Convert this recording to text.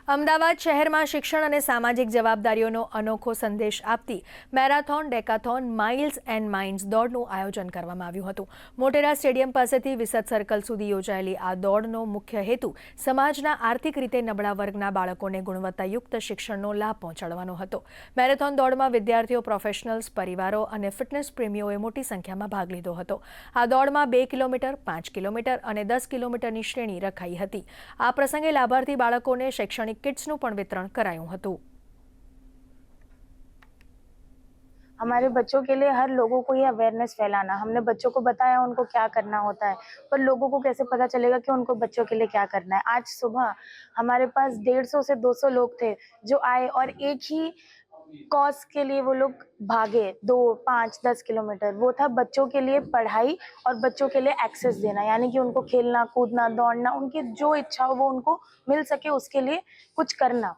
અમદાવાદ શહેરમાં શિક્ષણ અને સામાજિક જવાબદારીઓનો અનોખો સંદેશ આપતી મેરાથોન, ડેકાથોન, માઇલ્સ એન્ડ માઇન્ડ્સ દોડનું આયોજન કરવામાં આવ્યું હતું। મોટેરા સ્ટેડિયમ પાસેથી વિસદ સર્કલ સુધી યોજાયેલી આ દોડનો મુખ્ય હેતુ સમાજના આર્થિક રીતે નબળા વર્ગના બાળકોને ગુણવત્તાયુક્ત શિક્ષણનો લાભ પહોંચાડવાનો હતો। મેરેથોન દોડમાં વિદ્યાર્થીઓ, પ્રોફેશનલ્સ, પરિવારો અને ફિટનેસ પ્રેમીઓએ મોટી સંખ્યામાં ભાગ લીધો હતો। આ દોડમાં 2 કિલોમીટર, 5 કિલોમીટર અને 10 કિલોમીટરની શ્રેણી રખાઈ હતી। આ પ્રસંગે લાભાર્થી બાળકોને શૈક્ષણિક किट्सનું પણ વિતરણ કરાયું હતું। हमारे बच्चों के लिए हर लोगों को ये अवेयरनेस फैलाना, हमने बच्चों को बताया उनको क्या करना होता है, पर लोगों को कैसे पता चलेगा कि उनको बच्चों के लिए क्या करना है। आज सुबह हमारे पास 150 से 200 लोग थे जो आए और एक ही कॉज के लिए वो लोग भागे 2, 5, 10 किलोमीटर। वो था बच्चों के लिए पढ़ाई और बच्चों के लिए एक्सेस देना, यानी कि उनको खेलना, कूदना, दौड़ना, उनकी जो इच्छा हो वो उनको मिल सके उसके लिए कुछ करना।